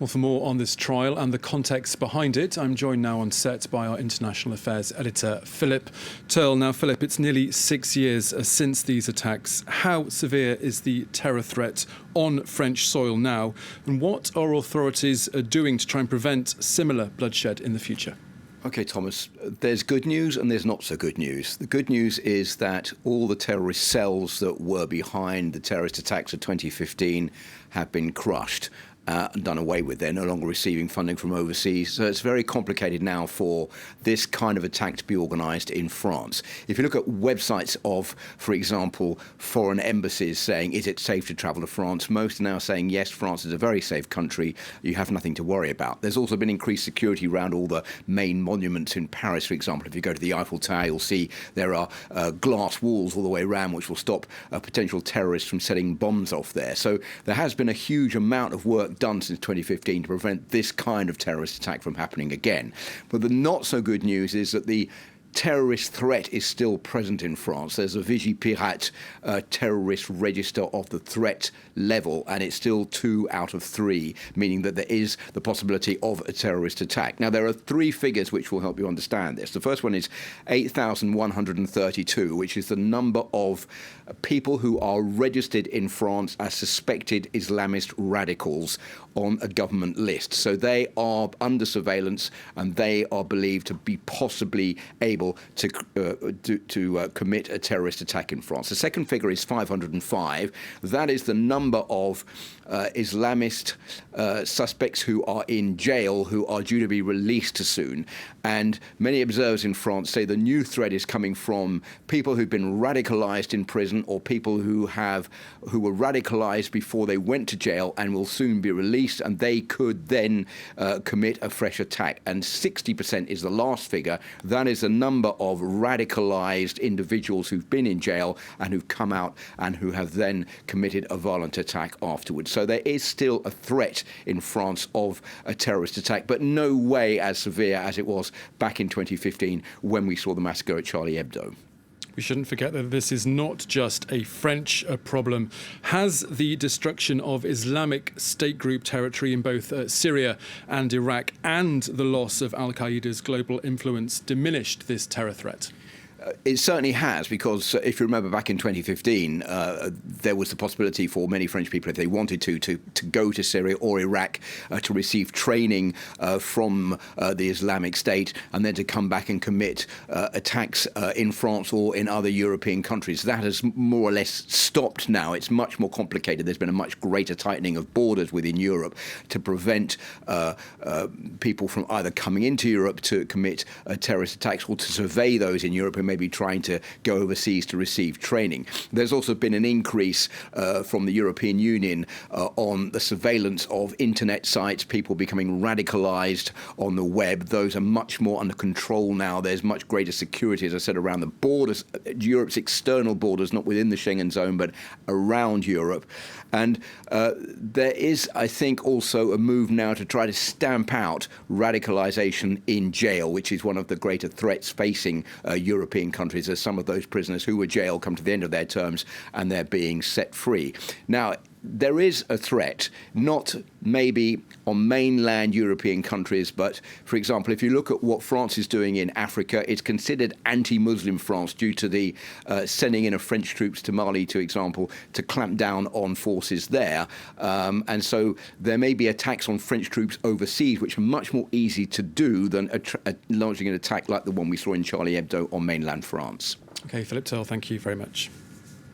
Well, for more on this trial and the context behind it, I'm joined now on set by our international affairs editor, Philip Turle. Now, Philip, it's nearly 6 years since these attacks. How severe is the terror threat on French soil now? And what are authorities doing to try and prevent similar bloodshed in the future? OK, Thomas, there's good news and there's not so good news. The good news is that all the terrorist cells that were behind the terrorist attacks of 2015 have been crushed. And done away with. They're no longer receiving funding from overseas. So it's very complicated now for this kind of attack to be organised in France. If you look at websites of, for example, foreign embassies saying, is it safe to travel to France? Most are now saying, yes, France is a very safe country. You have nothing to worry about. There's also been increased security around all the main monuments in Paris, for example. If you go to the Eiffel Tower, you'll see there are glass walls all the way around which will stop potential terrorists from setting bombs off there. So there has been a huge amount of work done since 2015 to prevent this kind of terrorist attack from happening again. But the not so good news is that the terrorist threat is still present in France. There's a Vigipirate terrorist register of the threat level, and it's still 2 out of 3, meaning that there is the possibility of a terrorist attack. Now, there are 3 figures which will help you understand this. The first one is 8,132, which is the number of people who are registered in France as suspected Islamist radicals on a government list. So they are under surveillance and they are believed to be possibly able to commit a terrorist attack in France. The second figure is 505. That is the number of Islamist suspects who are in jail, who are due to be released soon. And many observers in France say the new threat is coming from people who've been radicalized in prison or people who were radicalized before they went to jail and will soon be released, and they could then commit a fresh attack. And 60% is the last figure. That is the number of radicalized individuals who've been in jail and who've come out and who have then committed a violent attack afterwards. So there is still a threat in France of a terrorist attack, but no way as severe as it was back in 2015 when we saw the massacre at Charlie Hebdo. We shouldn't forget that this is not just a French problem. Has the destruction of Islamic State group territory in both Syria and Iraq and the loss of al-Qaeda's global influence diminished this terror threat? It certainly has, because if you remember back in 2015, there was the possibility for many French people, if they wanted to go to Syria or Iraq to receive training from the Islamic State and then to come back and commit attacks in France or in other European countries. That has more or less stopped now. It's much more complicated. There's been a much greater tightening of borders within Europe to prevent people from either coming into Europe to commit terrorist attacks or to survey those in Europe and maybe trying to go overseas to receive training. There's also been an increase from the European Union on the surveillance of internet sites, people becoming radicalized on the web. Those are much more under control now. There's much greater security, as I said, around the borders, Europe's external borders, not within the Schengen zone, but around Europe. And there is, I think, also a move now to try to stamp out radicalization in jail, which is one of the greater threats facing European countries, as some of those prisoners who were jailed come to the end of their terms and they're being set free. Now, there is a threat, not maybe on mainland European countries, but, for example, if you look at what France is doing in Africa, it's considered anti-Muslim France due to the sending in of French troops to Mali, for example, to clamp down on forces there. And so there may be attacks on French troops overseas, which are much more easy to do than launching an attack like the one we saw in Charlie Hebdo on mainland France. OK, Philip Turle, thank you very much.